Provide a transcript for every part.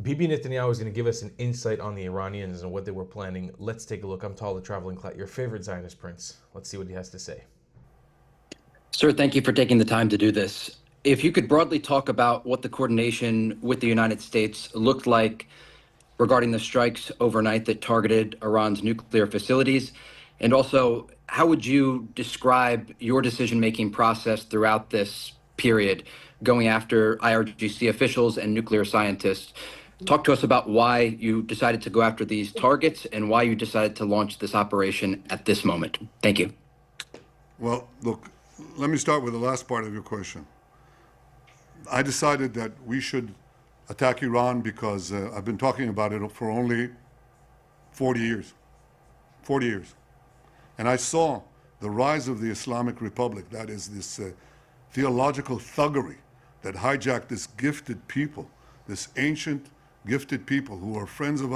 Bibi Netanyahu is going to give us an insight on the Iranians and what they were planning. Let's take a look. I'm Tal, the traveling Clat, your favorite Zionist prince. Let's see what he has to say. Sir, thank you for taking the time to do this. If you could broadly talk about what the coordination with the United States looked like regarding the strikes overnight that targeted Iran's nuclear facilities, and also how would you describe your decision-making process throughout this period, going after IRGC officials and nuclear scientists? Talk to us about why you decided to go after these targets and why you decided to launch this operation at this moment. Thank you. Well, look, let me start with the last part of your question. I decided that we should attack Iran because I've been talking about it for only 40 years. 40 years. And I saw the rise of the Islamic Republic, that is this theological thuggery that hijacked this gifted people, this ancient gifted people who are friends of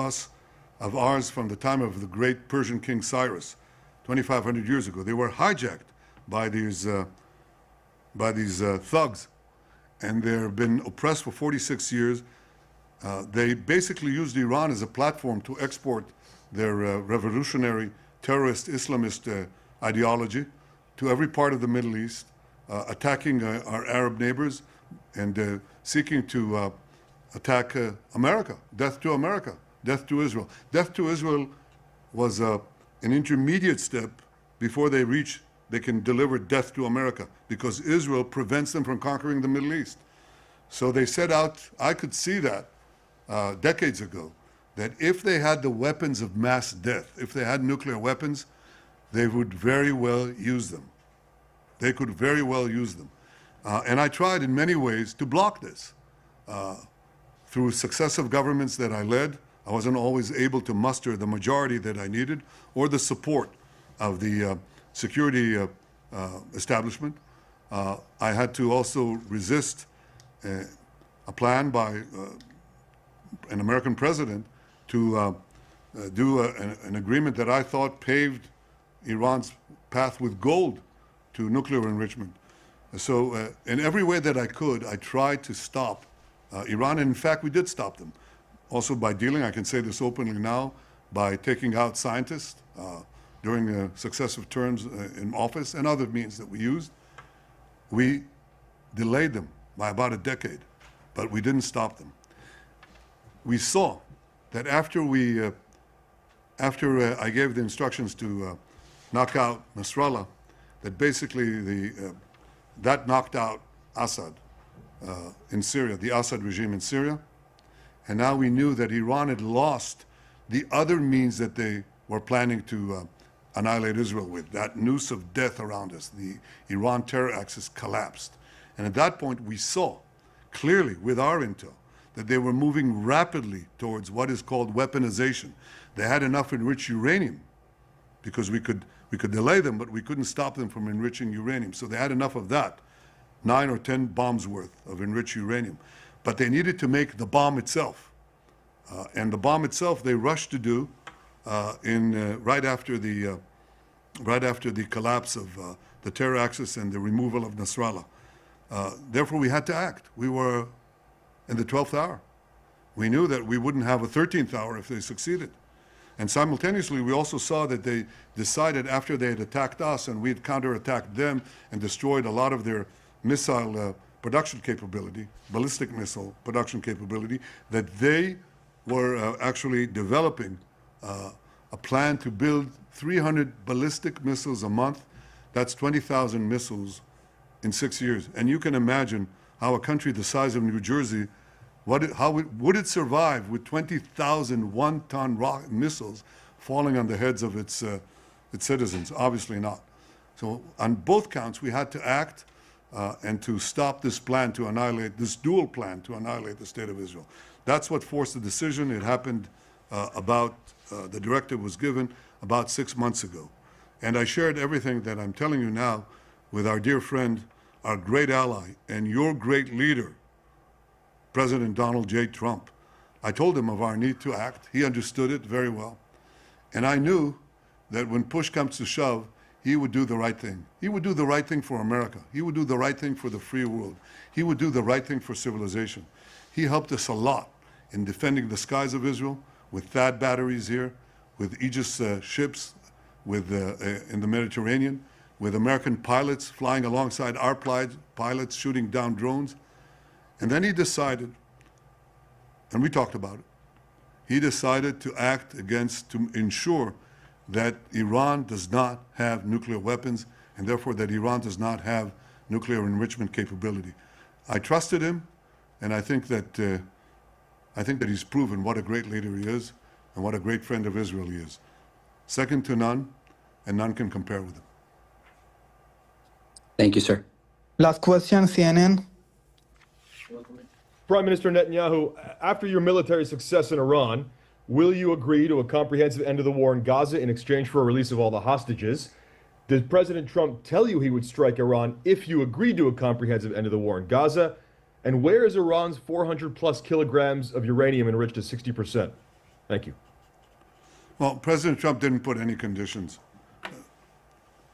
ours from the time of the great Persian King Cyrus, 2,500 years ago. They were hijacked by these thugs, and they've been oppressed for 46 years. They basically used Iran as a platform to export their revolutionary, terrorist, Islamist ideology to every part of the Middle East, attacking our Arab neighbors and seeking to attack America. Death to America, death to Israel. Death to Israel was an intermediate step before they can deliver death to America, because Israel prevents them from conquering the Middle East. So they set out, I could see that decades ago, that if they had the weapons of mass death, if they had nuclear weapons, they would very well use them. They could very well use them. And I tried in many ways to block this. Through successive governments that I led, I wasn't always able to muster the majority that I needed or the support of the security establishment. I had to also resist a plan by an American president to do an agreement that I thought paved Iran's path with gold to nuclear enrichment. So in every way that I could, I tried to stop Iran, and in fact, we did stop them. Also by dealing, I can say this openly now, by taking out scientists during successive terms in office and other means that we used. We delayed them by about a decade, but we didn't stop them. We saw that after I gave the instructions to knock out Nasrallah, that basically that knocked out Assad in Syria, the Assad regime in Syria. And now we knew that Iran had lost the other means that they were planning to annihilate Israel with. That noose of death around us, the Iran terror axis, collapsed. And at that point, we saw clearly with our intel that they were moving rapidly towards what is called weaponization. They had enough enriched uranium, because we could delay them, but we couldn't stop them from enriching uranium. So they had enough of that, 9 or 10 bombs worth of enriched uranium. But they needed to make the bomb itself. And the bomb itself they rushed to do right after the collapse of the terror axis and the removal of Nasrallah. Therefore, we had to act. We were in the 12th hour. We knew that we wouldn't have a 13th hour if they succeeded. And simultaneously, we also saw that they decided, after they had attacked us and we had counterattacked them and destroyed a lot of their missile production capability, ballistic missile production capability, that they were actually developing a plan to build 300 ballistic missiles a month. That's 20,000 missiles in 6 years. And you can imagine how a country the size of New Jersey, would it survive with 20,000 one-ton missiles falling on the heads of its citizens? Obviously not. So on both counts, we had to act and to stop this plan to annihilate, this dual plan to annihilate the state of Israel. That's what forced the decision. It happened the directive was given about 6 months ago. And I shared everything that I'm telling you now with our dear friend, our great ally, and your great leader, President Donald J. Trump. I told him of our need to act. He understood it very well. And I knew that when push comes to shove, he would do the right thing. He would do the right thing for America. He would do the right thing for the free world. He would do the right thing for civilization. He helped us a lot in defending the skies of Israel with THAAD batteries here, with Aegis ships in the Mediterranean, with American pilots flying alongside our pilots shooting down drones. And then he decided, and we talked about it, he decided to act to ensure that Iran does not have nuclear weapons, and therefore that Iran does not have nuclear enrichment capability. I trusted him, and I think that he's proven what a great leader he is and what a great friend of Israel he is. Second to none, and none can compare with him. Thank you, sir. Last question, CNN. Prime Minister Netanyahu, after your military success in Iran, will you agree to a comprehensive end of the war in Gaza in exchange for a release of all the hostages? Did President Trump tell you he would strike Iran if you agreed to a comprehensive end of the war in Gaza? And where is Iran's 400 plus kilograms of uranium enriched to 60%? Thank you. Well, President Trump didn't put any conditions.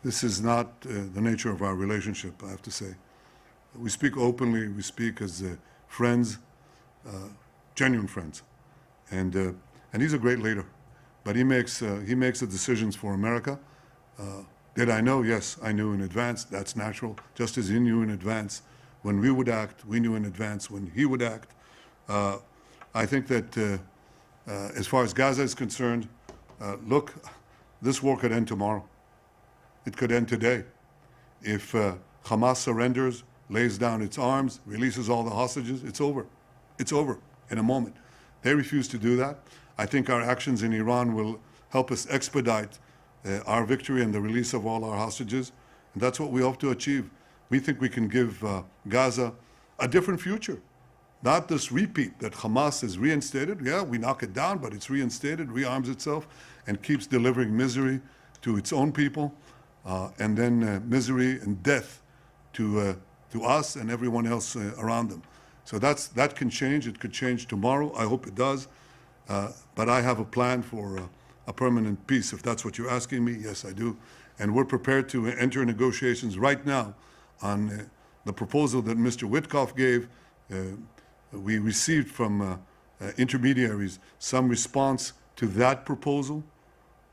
This is not the nature of our relationship, I have to say. We speak openly, we speak as friends, genuine friends. And he's a great leader, but he makes the decisions for America. Did I know? Yes, I knew in advance. That's natural. Just as he knew in advance when we would act, we knew in advance when he would act. I think that as far as Gaza is concerned, look, this war could end tomorrow. It could end today. If Hamas surrenders, lays down its arms, releases all the hostages, it's over. It's over in a moment. They refuse to do that. I think our actions in Iran will help us expedite our victory and the release of all our hostages. And that's what we hope to achieve. We think we can give Gaza a different future. Not this repeat that Hamas is reinstated. Yeah, we knock it down, but it's reinstated, rearms itself, and keeps delivering misery to its own people, and then misery and death to us and everyone else around them. So that can change. It could change tomorrow. I hope it does. But I have a plan for a permanent peace. If that's what you're asking me, yes, I do. And we're prepared to enter negotiations right now on the proposal that Mr. Witkoff gave. We received from intermediaries some response to that proposal.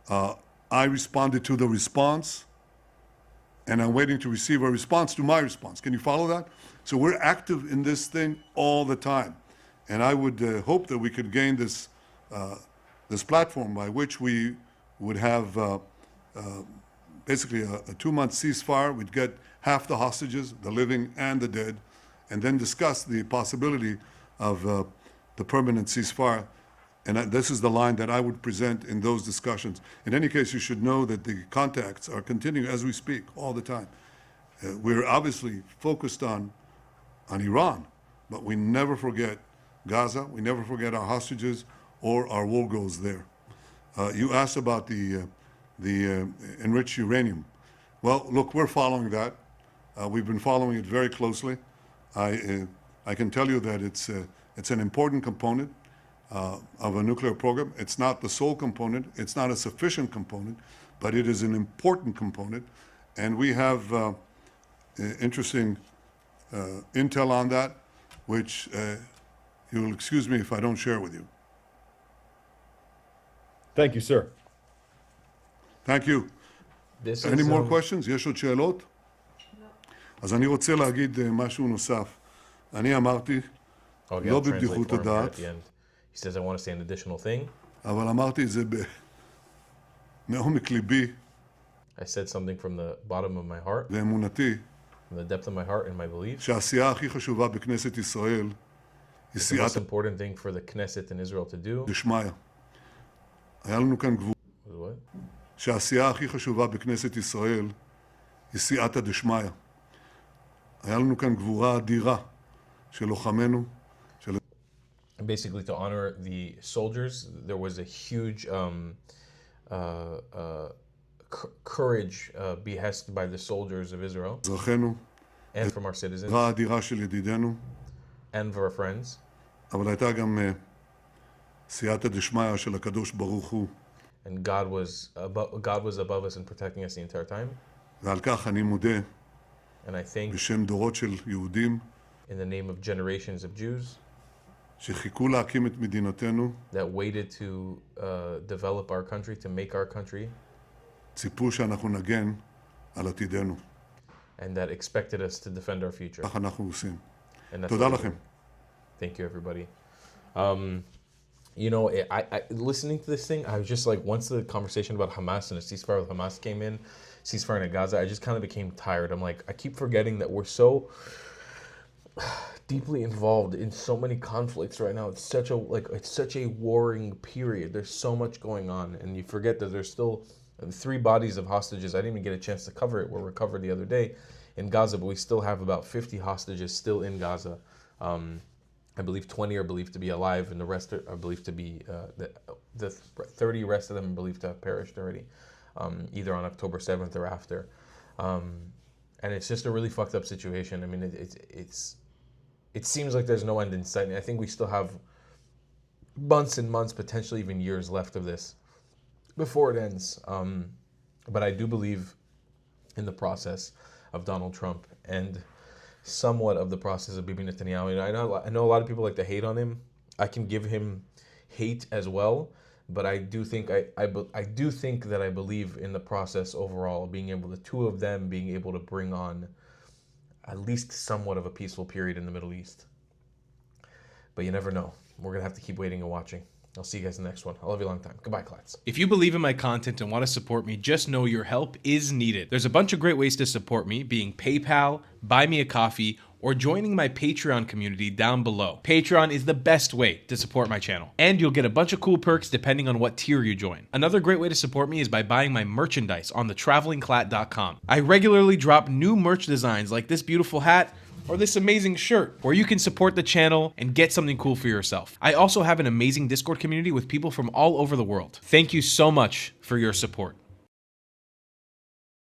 I responded to the response, and I'm waiting to receive a response to my response. Can you follow that? So we're active in this thing all the time. And I would hope that we could gain this platform by which we would have basically a 2-month ceasefire. We'd get half the hostages, the living and the dead, and then discuss the possibility of the permanent ceasefire. And this is the line that I would present in those discussions. In any case, you should know that the contacts are continuing as we speak all the time. We're obviously focused on Iran, but we never forget Gaza. We never forget our hostages or our war goals there. You asked about the enriched uranium. Well, look, we're following that. We've been following it very closely. I can tell you that it's an important component of a nuclear program. It's not the sole component. It's not a sufficient component, but it is an important component. And we have interesting intel on that, which you'll excuse me if I don't share with you. Thank you, sir. Thank you. Any more questions? יש עוד שאלות? אז אני רוצה להגיד משהו נוסף. אני אמרתי, לא בבדיחות הדעת, He says, I want to say an additional thing. אבל אמרתי את זה מעומק ליבי. I said something from the bottom of my heart, ואמונתי, from the depth of my heart and my belief. שהעשייה הכי חשובה בכנסת ישראל היא The most סייעתא important thing for the Knesset in Israel to do דשמיא. היה לנו כאן גבורה. is what? שהעשייה הכי חשובה בכנסת ישראל היא סייעתא דשמיא. היה לנו כאן גבורה אדירה של לוחמינו. Basically, to honor the soldiers, there was a huge courage behest by the soldiers of Israel אזרחינו, and from our citizens גבורה אדירה של ידידינו, and for our friends. אבל הייתה גם סייעתא דשמיא של הקדוש ברוך הוא. And God was above us and protecting us the entire time. ועל כך אני מודה And I think בשם דורות של יהודים, in the name of generations of Jews, שחיכו להקים את מדינתנו, that waited to develop our country, to make our country, ציפו שאנחנו נגן על עתידנו. and that expected us to defend our future. כך אנחנו עושים. And that's תודה what we לכם. do. Thank you, everybody. You know, I listening to this thing, I was just like, once the conversation about Hamas and a ceasefire with Hamas came in, ceasefire in Gaza, I just kind of became tired. I'm like, I keep forgetting that we're so deeply involved in so many conflicts right now. It's such a warring period. There's so much going on, and you forget that there's still 3 bodies of hostages. I didn't even get a chance to cover it. Were recovered the other day in Gaza, but we still have about 50 hostages still in Gaza. I believe 20 are believed to be alive, and the rest are believed to be the 30 rest of them are believed to have perished already, either on October 7th or after. And it's just a really fucked up situation. I mean, it seems like there's no end in sight. And I think we still have months and months, potentially even years left of this before it ends. But I do believe in the process of Donald Trump and somewhat of the process of Bibi Netanyahu. And I know a lot of people like to hate on him. I can give him hate as well, but I do think that I believe in the process overall, being able, the two of them being able to bring on at least somewhat of a peaceful period in the Middle East. But you never know. We're gonna have to keep waiting and watching. I'll see you guys in the next one. I love you a long time. Goodbye, Klats. If you believe in my content and want to support me, just know your help is needed. There's a bunch of great ways to support me, being PayPal, Buy Me a Coffee, or joining my Patreon community down below. Patreon is the best way to support my channel, and you'll get a bunch of cool perks depending on what tier you join. Another great way to support me is by buying my merchandise on thetravelingclat.com. I regularly drop new merch designs like this beautiful hat, or this amazing shirt, where you can support the channel and get something cool for yourself. I also have an amazing Discord community with people from all over the world. Thank you so much for your support.